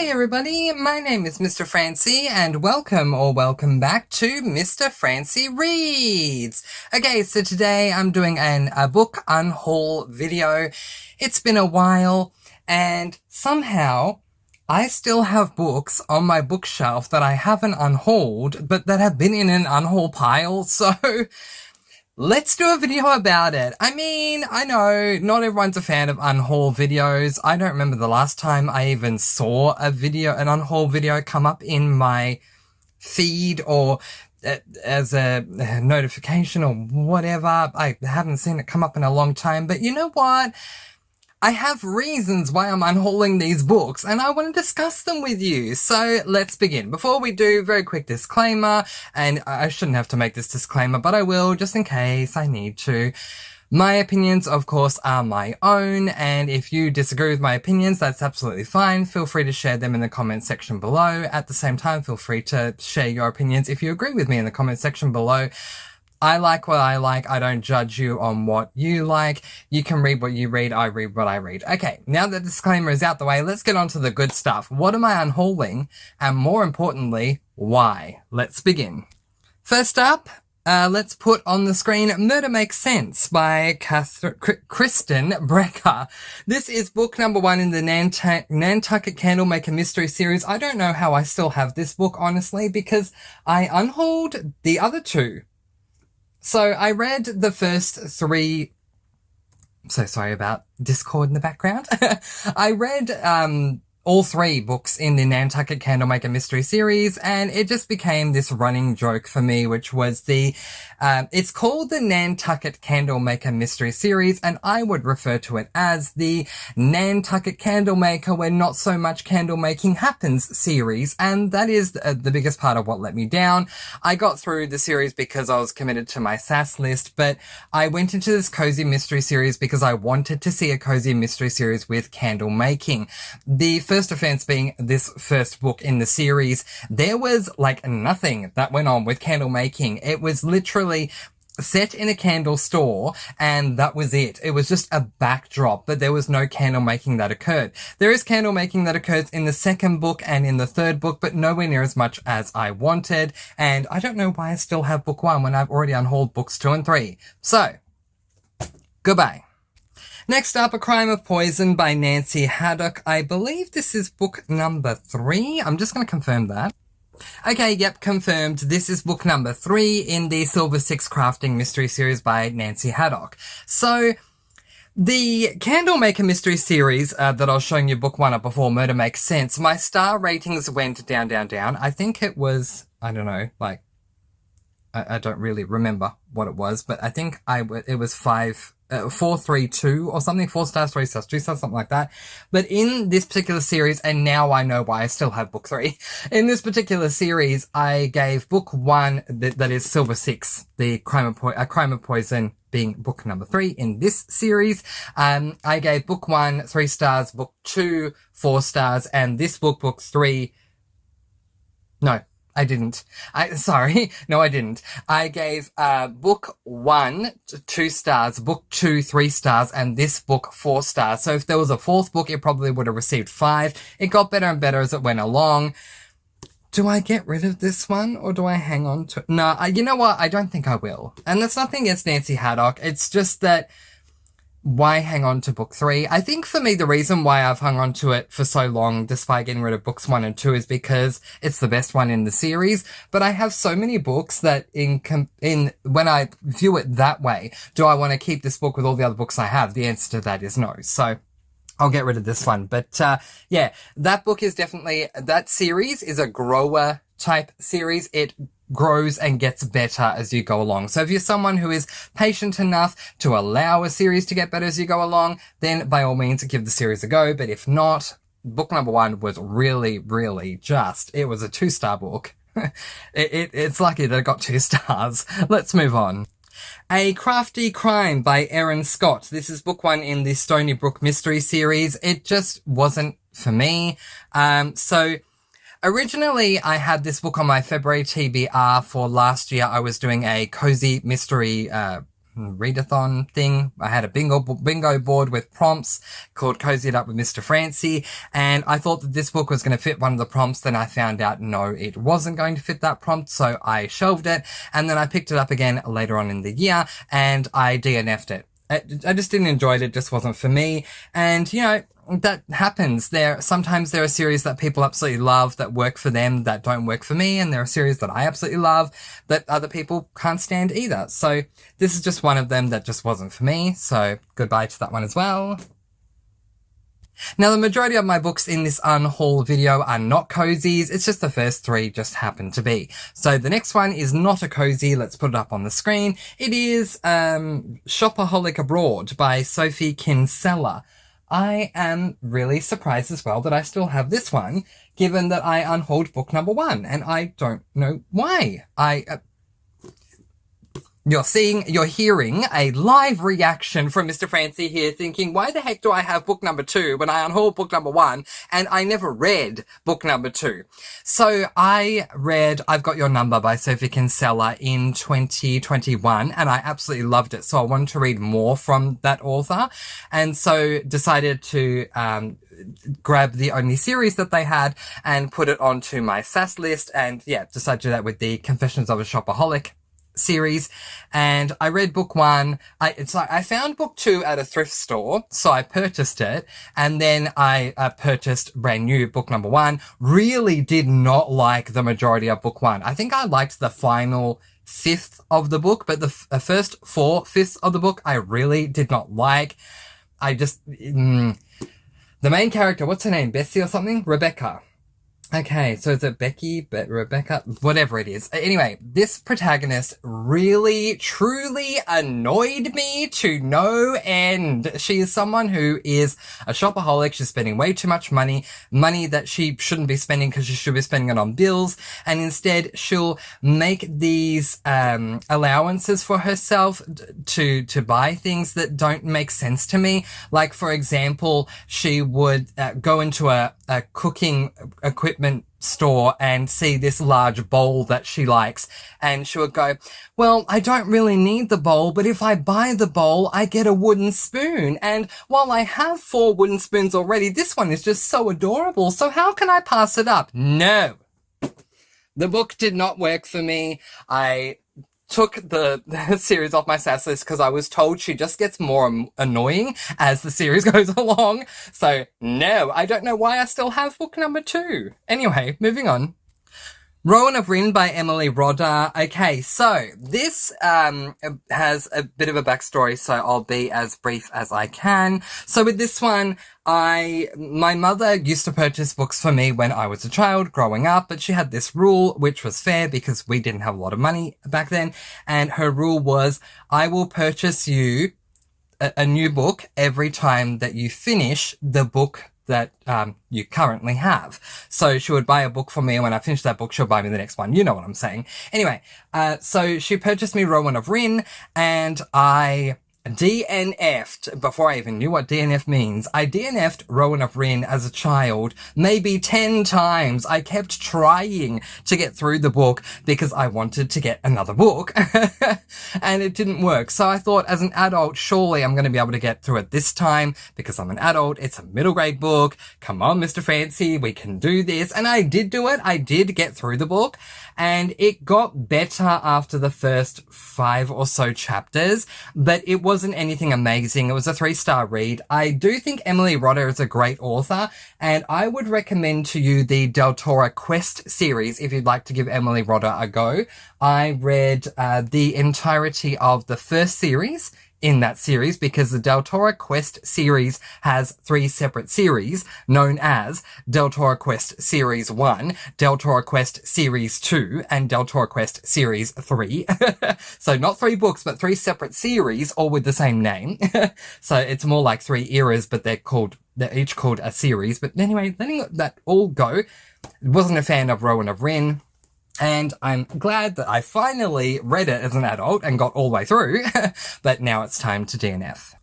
Hey everybody, my name is Mr. Francy and welcome back to Mr. Francy Reads. Okay, so today I'm doing a book unhaul video. It's been a while and somehow I still have books on my bookshelf that I haven't unhauled but that have been in an unhaul pile, so let's do a video about it. I mean, I know not everyone's a fan of unhaul videos. I don't remember the last time I even saw an unhaul video come up in my feed or as a notification or whatever. I haven't seen it come up in a long time, but you know what? I have reasons why I'm unhauling these books and I want to discuss them with you. So let's begin. Before we do, very quick disclaimer, and I shouldn't have to make this disclaimer, but I will just in case I need to. My opinions, of course, are my own, and if you disagree with my opinions, that's absolutely fine. Feel free to share them in the comment section below. At the same time, feel free to share your opinions if you agree with me in the comment section below. I like what I like. I don't judge you on what you like. You can read what you read. I read what I read. Okay, now that the disclaimer is out the way, let's get on to the good stuff. What am I unhauling? And more importantly, why? Let's begin. First up, let's put on the screen Murder Makes Sense by Kristen Brecker. This is book number 1 in the Nantucket Candlemaker Mystery Series. I don't know how I still have this book, honestly, because I unhauled the other two. So I read the first 3, so sorry about Discord in the background. I read all 3 books in the Nantucket Candlemaker Mystery Series, and it just became this running joke for me, which was it's called the Nantucket Candlemaker Mystery Series, and I would refer to it as the Nantucket Candlemaker Where Not So Much Candle Making Happens series, and that is the biggest part of what let me down. I got through the series because I was committed to my SAS list, but I went into this cozy mystery series because I wanted to see a cozy mystery series with candle making. The first offense being this first book in the series, there was like nothing that went on with candle making. It was literally set in a candle store and that was it. It was just a backdrop, but there was no candle making that occurred. There is candle making that occurs in the second book and in the third book, but nowhere near as much as I wanted. And I don't know why I still have book 1 when I've already unhauled books 2 and 3. So, goodbye. Next up, A Crime of Poison by Nancy Haddock. I believe this is book number 3. I'm just going to confirm that. Okay, yep, confirmed. This is book number 3 in the Silver Six Crafting Mystery Series by Nancy Haddock. So, the Candlemaker Mystery Series that I was showing you book 1 up before, Murder Makes Sense, my star ratings went down. I think it was, I don't know, like, I don't really remember what it was, but I think it was 4, 3, 2 or something, 4 stars, 3 stars, 2 stars, something like that. But in this particular series, and now I know why I still have book 3, in this particular series, I gave book 1, that is Silver Six, A Crime of Poison being book number 3 in this series. I gave book 1 3 stars, book 2 4 stars, and this book 3, no. I didn't. No, I didn't. I gave, book 1 2 stars, book 2 3 stars, and this book 4 stars. So if there was a 4th book, it probably would have received 5. It got better and better as it went along. Do I get rid of this one, or do I hang on to it? No, you know what? I don't think I will. And that's nothing against Nancy Haddock. It's just that, why hang on to book 3? I think for me, the reason why I've hung on to it for so long, despite getting rid of books 1 and 2, is because it's the best one in the series. But I have so many books that when I view it that way, do I want to keep this book with all the other books I have? The answer to that is no. So I'll get rid of this one. But, yeah, that book is definitely, that series is a grower type series. It grows and gets better as you go along. So if you're someone who is patient enough to allow a series to get better as you go along, then by all means give the series a go. But if not, book number 1 was really, really it was a 2-star book. It's lucky that it got 2 stars. Let's move on. A Crafty Crime by Erin Scott. This is book 1 in the Stony Brook Mystery Series. It just wasn't for me. So originally, I had this book on my February TBR for last year. I was doing a cozy mystery readathon thing. I had a bingo board with prompts called Cozy It Up with Mr. Francy, and I thought that this book was going to fit one of the prompts. Then I found out no, it wasn't going to fit that prompt, so I shelved it, and then I picked it up again later on in the year, and I DNF'd it. I just didn't enjoy it. It just wasn't for me. And, you know, that happens. Sometimes there are series that people absolutely love that work for them that don't work for me. And there are series that I absolutely love that other people can't stand either. So this is just one of them that just wasn't for me. So goodbye to that one as well. Now, the majority of my books in this unhaul video are not cozies. It's just the first three just happen to be. So the next one is not a cozy. Let's put it up on the screen. It is Shopaholic Abroad by Sophie Kinsella. I am really surprised as well that I still have this one, given that I unhauled book number 1, and I don't know why. You're hearing a live reaction from Mr. Francy here thinking, why the heck do I have book number 2 when I unhauled book number 1 and I never read book number 2? So I read I've Got Your Number by Sophie Kinsella in 2021 and I absolutely loved it. So I wanted to read more from that author and so decided to grab the only series that they had and put it onto my SAS list and decided to do that with the Confessions of a Shopaholic series. And I read book 1. I found book 2 at a thrift store, so I purchased it, and then I purchased brand new book number 1. Really did not like the majority of book 1. I think I liked the final fifth of the book, but the first 4/5 of the book I really did not like. I just the main character, what's her name, Bessie or something? Rebecca. Okay, so is it Becky, Rebecca, whatever it is. Anyway, this protagonist really, truly annoyed me to no end. She is someone who is a shopaholic. She's spending way too much money that she shouldn't be spending because she should be spending it on bills. And instead, she'll make these allowances for herself to buy things that don't make sense to me. Like, for example, she would go into a cooking equipment store and see this large bowl that she likes, and she would go, well, I don't really need the bowl, but if I buy the bowl, I get a wooden spoon, and while I have 4 wooden spoons already, this one is just so adorable, so how can I pass it up? No. The book did not work for me. I took the series off my SAS list because I was told she just gets more annoying as the series goes along. So, no, I don't know why I still have book number 2. Anyway, moving on. Rowan of Rin by Emily Rodda. Okay, so this has a bit of a backstory, so I'll be as brief as I can. So with this one, my mother used to purchase books for me when I was a child growing up, but she had this rule, which was fair because we didn't have a lot of money back then. And her rule was, I will purchase you a new book every time that you finish the book that you currently have. So she would buy a book for me, and when I finished that book, she'll buy me the next one. You know what I'm saying. Anyway, so she purchased me Rowan of Rin, and I DNF'd, before I even knew what DNF means, I DNF'd Rowan of Rin as a child maybe 10 times. I kept trying to get through the book because I wanted to get another book and it didn't work. So I thought, as an adult, surely I'm going to be able to get through it this time because I'm an adult. It's a middle grade book. Come on, Mr. Francy, we can do this. And I did do it. I did get through the book and it got better after the first 5 or so chapters, but it wasn't anything amazing. It was a 3-star read. I do think Emily Rodda is a great author, and I would recommend to you the Del Toro Quest series if you'd like to give Emily Rodda a go. I read the entirety of the first series in that series because the Del Toro Quest series has 3 separate series known as Del Toro Quest Series 1, Del Toro Quest Series 2, and Del Toro Quest Series 3. So not 3 books, but 3 separate series, all with the same name. So it's more like 3 eras, but they're each called a series. But anyway, letting that all go, wasn't a fan of Rowan of Rin. And I'm glad that I finally read it as an adult and got all the way through, but now it's time to DNF.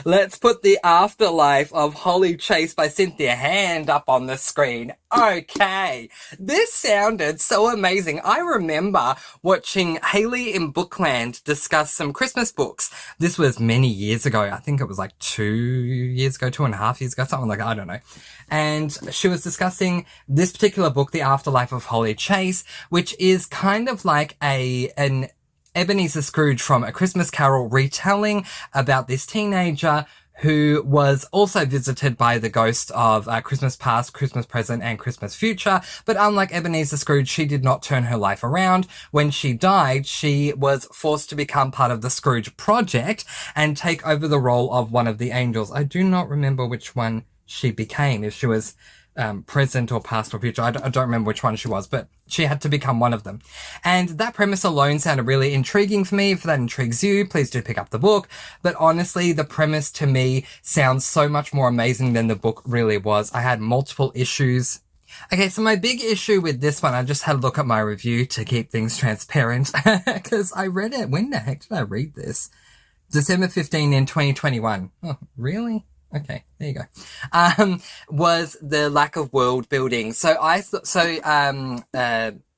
let's put The Afterlife of Holly Chase by Cynthia Hand up on the screen. Okay, this sounded so amazing. I remember watching Haley in Bookland discuss some Christmas books. This was many years ago. I think it was like 2 years ago, 2.5 years ago, something like that. I don't know. And she was discussing this particular book, The Afterlife of Holly Chase, which is kind of like an Ebenezer Scrooge from A Christmas Carol retelling about this teenager who was also visited by the ghost of Christmas past, Christmas present, and Christmas future. But unlike Ebenezer Scrooge, she did not turn her life around. When she died, she was forced to become part of the Scrooge Project and take over the role of one of the angels. I do not remember which one she became, if she was present or past or future. I don't remember which one she was, but she had to become one of them. And that premise alone sounded really intriguing for me. If that intrigues you, please do pick up the book. But honestly, the premise to me sounds so much more amazing than the book really was. I had multiple issues. Okay, so my big issue with this one, I just had a look at my review to keep things transparent because I read it. When the heck did I read this? December 15 in 2021. Oh, really? Okay, there you go. Was the lack of world building. So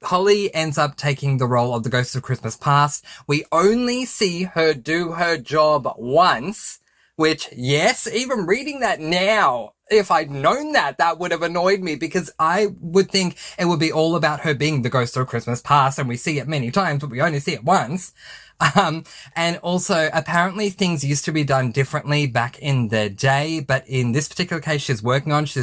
Holly ends up taking the role of the Ghost of Christmas Past. We only see her do her job once, which, yes, even reading that now, if I'd known that, that would have annoyed me because I would think it would be all about her being the Ghost of Christmas Past, and we see it many times, but we only see it once. And also, apparently things used to be done differently back in the day, but in this particular case she's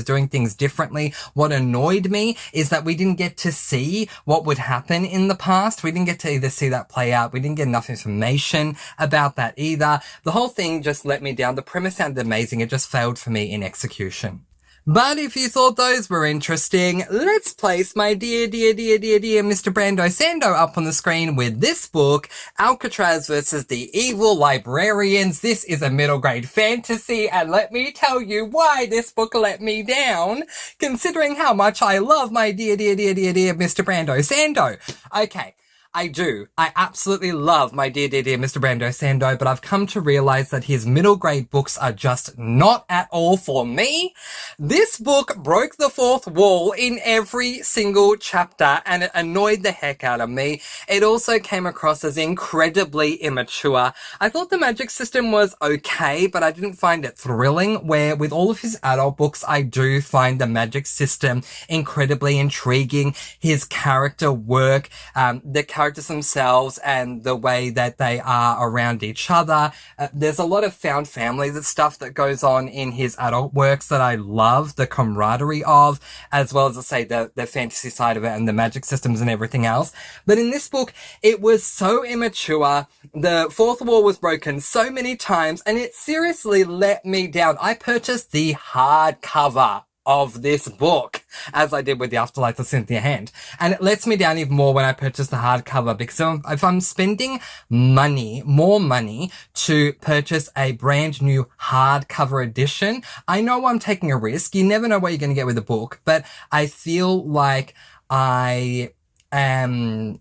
doing things differently. What annoyed me is that we didn't get to see what would happen in the past. We didn't get to either see that play out. We didn't get enough information about that either. The whole thing just let me down. The premise sounded amazing. It just failed for me in execution. But if you thought those were interesting, let's place my dear Mr. Brando Sando up on the screen with this book, Alcatraz versus the Evil Librarians. This is a middle grade fantasy, and let me tell you why this book let me down, considering how much I love my dear Mr. Brando Sando. Okay. I do. I absolutely love my dear Mr. Brando Sando, but I've come to realize that his middle grade books are just not at all for me. This book broke the fourth wall in every single chapter, and it annoyed the heck out of me. It also came across as incredibly immature. I thought the magic system was okay, but I didn't find it thrilling, where with all of his adult books, I do find the magic system incredibly intriguing. His character work, the characters themselves and the way that they are around each other. There's a lot of found families and stuff that goes on in his adult works that I love the camaraderie of, as well as, I say, the fantasy side of it and the magic systems and everything else. But in this book, it was so immature. The fourth wall was broken so many times, and it seriously let me down. I purchased the hardcover of this book, as I did with The Afterlife of Cynthia Hand. And it lets me down even more when I purchase the hardcover, because if I'm spending more money to purchase a brand new hardcover edition, I know I'm taking a risk. You never know what you're going to get with a book, but I feel like I am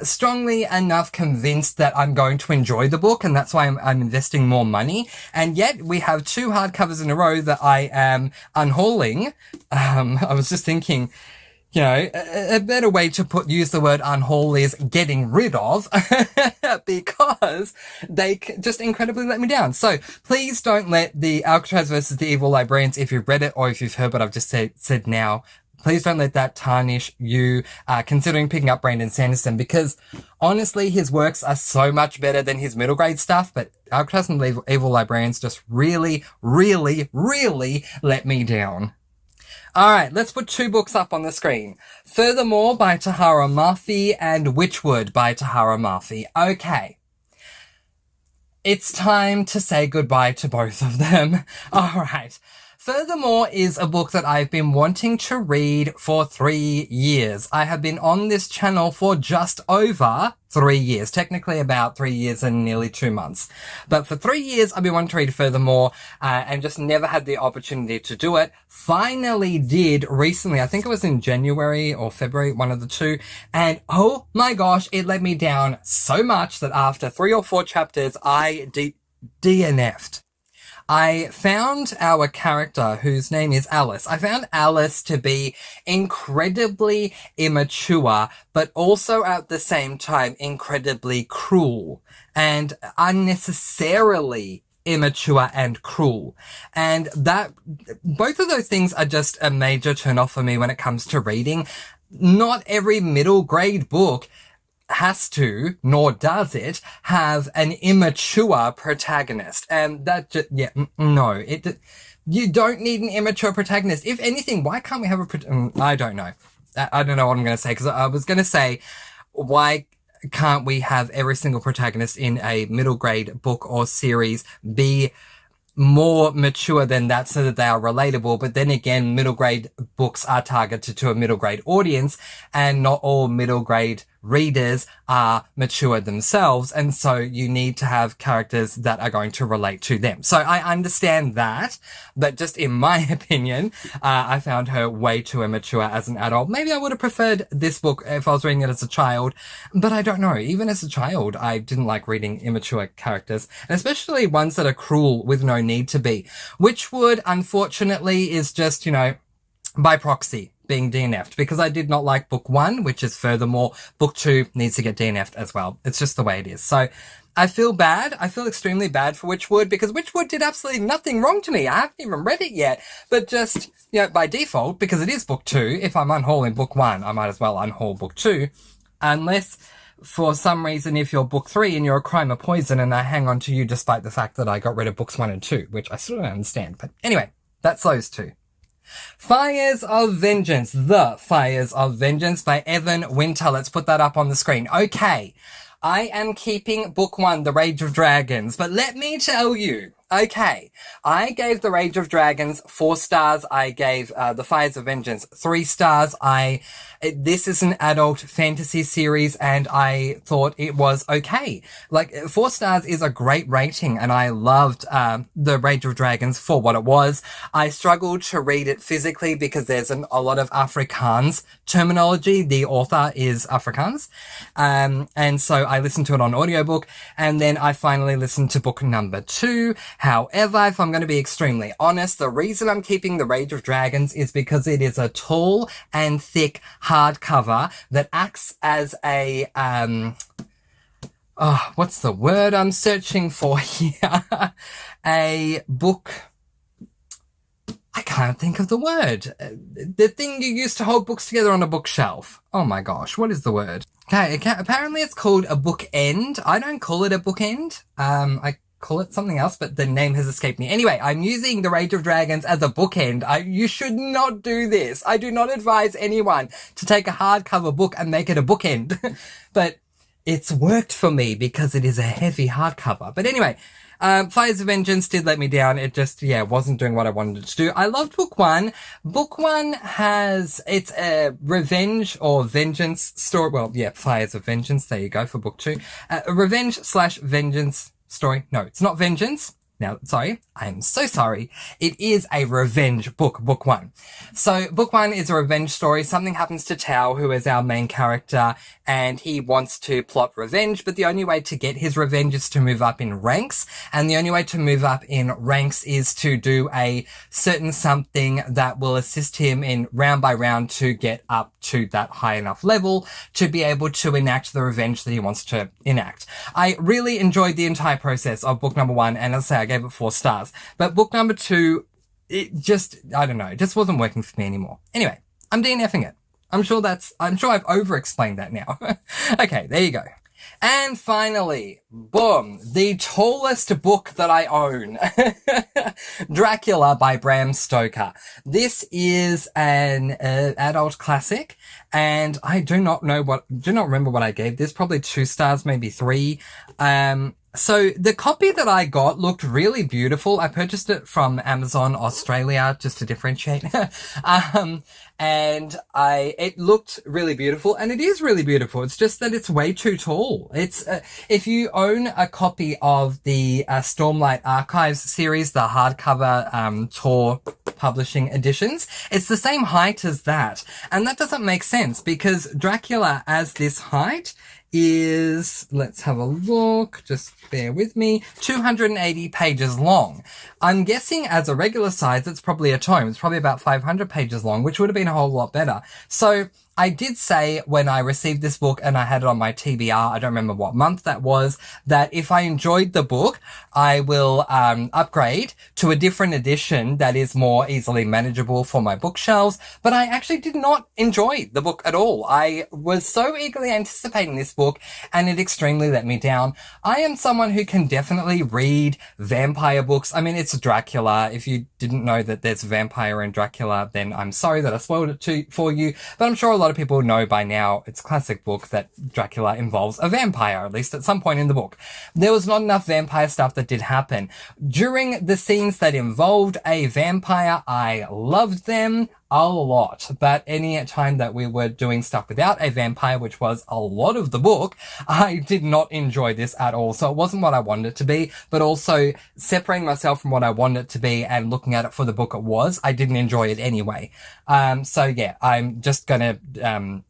strongly enough convinced that I'm going to enjoy the book, and that's why I'm investing more money. And yet we have two hardcovers in a row that I am unhauling. I was just thinking, you know, a better way to use the word unhaul is getting rid of, because they just incredibly let me down. So please don't let the Alcatraz versus the Evil Librarians, if you've read it or if you've heard what I've just said now, please don't let that tarnish you considering picking up Brandon Sanderson, because honestly, his works are so much better than his middle grade stuff, but Alcatraz and the Evil Librarians just really let me down. Alright, let's put two books up on the screen. Furthermore by Tahara Murphy and Witchwood by Tahara Murphy. Okay. It's time to say goodbye to both of them. Alright. Furthermore is a book that I've been wanting to read for 3 years. I have been on this channel for just over 3 years, technically about 3 years and nearly 2 months. But for 3 years, I've been wanting to read Furthermore, and just never had the opportunity to do it. Finally did recently. I think it was in January or February, one of the two. And oh my gosh, it let me down so much that after 3 or 4 chapters, I DNF'd. I found our character, whose name is Alice. I found Alice to be incredibly immature, but also at the same time incredibly cruel and unnecessarily immature and cruel. And that, both of those things are just a major turn off for me when it comes to reading. Not every middle grade book has to, nor does it, have an immature protagonist. And that just, no, you don't need an immature protagonist. If anything, why can't we have I don't know. I don't know what I'm going to say, because I was going to say, why can't we have every single protagonist in a middle grade book or series be more mature than that so that they are relatable? But then again, middle grade books are targeted to a middle grade audience, and not all middle grade readers are mature themselves, and so you need to have characters that are going to relate to them. So I understand that, but just in my opinion, I found her way too immature as an adult. Maybe I would have preferred this book if I was reading it as a child, but I don't know. Even as a child, I didn't like reading immature characters, and especially ones that are cruel with no need to be. Witchwood, unfortunately, is just, by proxy, being DNF'd, because I did not like book 1, which is furthermore, book 2 needs to get DNF'd as well. It's just the way it is. So I feel bad. I feel extremely bad for Witchwood, because Witchwood did absolutely nothing wrong to me. I haven't even read it yet, but just, by default, because it is book 2, if I'm unhauling book 1, I might as well unhaul book 2, unless for some reason, if you're book 3 and you're a crime or poison and I hang on to you despite the fact that I got rid of books 1 and 2, which I still don't understand. But anyway, that's those two. Fires of Vengeance, The Fires of Vengeance by Evan Winter. Let's put that up on the screen. Okay, I am keeping book 1, The Rage of Dragons, but let me tell you, okay, I gave The Rage of Dragons 4 stars. I gave The Fires of Vengeance 3 stars. This is an adult fantasy series, and I thought it was okay. 4 stars is a great rating, and I loved The Rage of Dragons for what it was. I struggled to read it physically because there's a lot of Afrikaans terminology. The author is Afrikaans. And so I listened to it on audiobook, and then I finally listened to book number 2. However, if I'm going to be extremely honest, the reason I'm keeping The Rage of Dragons is because it is a tall and thick hardcover that acts as a, what's the word I'm searching for here? A book. I can't think of the word. The thing you use to hold books together on a bookshelf. Oh my gosh, what is the word? Okay, apparently it's called a bookend. I don't call it a bookend. I call it something else, but the name has escaped me. Anyway, I'm using The Rage of Dragons as a bookend. You should not do this. I do not advise anyone to take a hardcover book and make it a bookend. But it's worked for me because it is a heavy hardcover. But anyway, Fires of Vengeance did let me down. It just, wasn't doing what I wanted it to do. I loved book 1. Book 1 it's a revenge or vengeance story. Well, Fires of Vengeance. There you go for book 2. A revenge/vengeance story. No, it's not vengeance. Now, sorry, I'm so sorry. It is a revenge book, book 1. So, book 1 is a revenge story. Something happens to Tao, who is our main character, and he wants to plot revenge, but the only way to get his revenge is to move up in ranks, and the only way to move up in ranks is to do a certain something that will assist him in round by round to get up to that high enough level to be able to enact the revenge that he wants to enact. I really enjoyed the entire process of book number 1, and as I say, I gave it 4 stars. But book number 2, it just wasn't working for me anymore. Anyway, I'm DNFing it. I'm sure I've over-explained that now. Okay, there you go. And finally, boom, the tallest book that I own. Dracula by Bram Stoker. This is an adult classic, and I do not remember what I gave this. Probably 2 stars, maybe 3. So the copy that I got looked really beautiful. I purchased it from Amazon Australia just to differentiate. And it looked really beautiful, and it is really beautiful. It's just that it's way too tall. It's, if you own a copy of the Stormlight Archives series, the hardcover, Tor publishing editions, it's the same height as that. And that doesn't make sense because Dracula as this height is, let's have a look, just bear with me, 280 pages long. I'm guessing as a regular size, it's probably a tome. It's probably about 500 pages long, which would have been a whole lot better. So I did say when I received this book and I had it on my TBR, I don't remember what month that was, that if I enjoyed the book, I will upgrade to a different edition that is more easily manageable for my bookshelves. But I actually did not enjoy the book at all. I was so eagerly anticipating this book and it extremely let me down. I am someone who can definitely read vampire books. I mean, it's Dracula. If you didn't know that there's vampire in Dracula, then I'm sorry that I spoiled it for you. But I'm sure a lot of people know by now, it's a classic book, that Dracula involves a vampire, at least at some point in the book. There was not enough vampire stuff that did happen. During the scenes that involved a vampire, I loved them a lot, but any time that we were doing stuff without a vampire, which was a lot of the book, I did not enjoy this at all. So it wasn't what I wanted it to be, but also separating myself from what I wanted it to be and looking at it for the book it was, I didn't enjoy it anyway. So yeah, I'm just gonna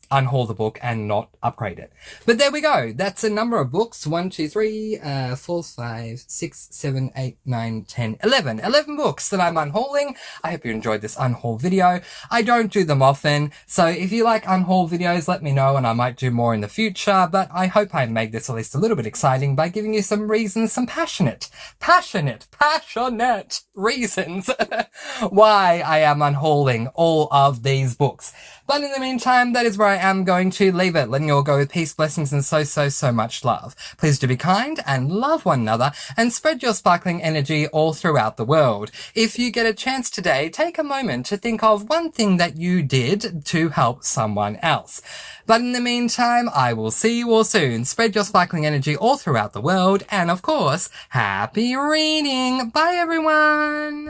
unhaul the book and not upgrade it. But there we go. That's a number of books. 1, 2, 3, 4, 5, 6, 7, 8, 9, 10, 11. 11 books that I'm unhauling. I hope you enjoyed this unhaul video. I don't do them often, so if you like unhaul videos, let me know and I might do more in the future, but I hope I made this at least a little bit exciting by giving you some reasons, some passionate reasons why I am unhauling all of these books. But in the meantime, that is where I am going to leave it, letting you all go with peace, blessings, and so much love. Please do be kind and love one another and spread your sparkling energy all throughout the world. If you get a chance today, take a moment to think of one thing that you did to help someone else. But in the meantime, I will see you all soon. Spread your sparkling energy all throughout the world. And of course, happy reading. Bye everyone.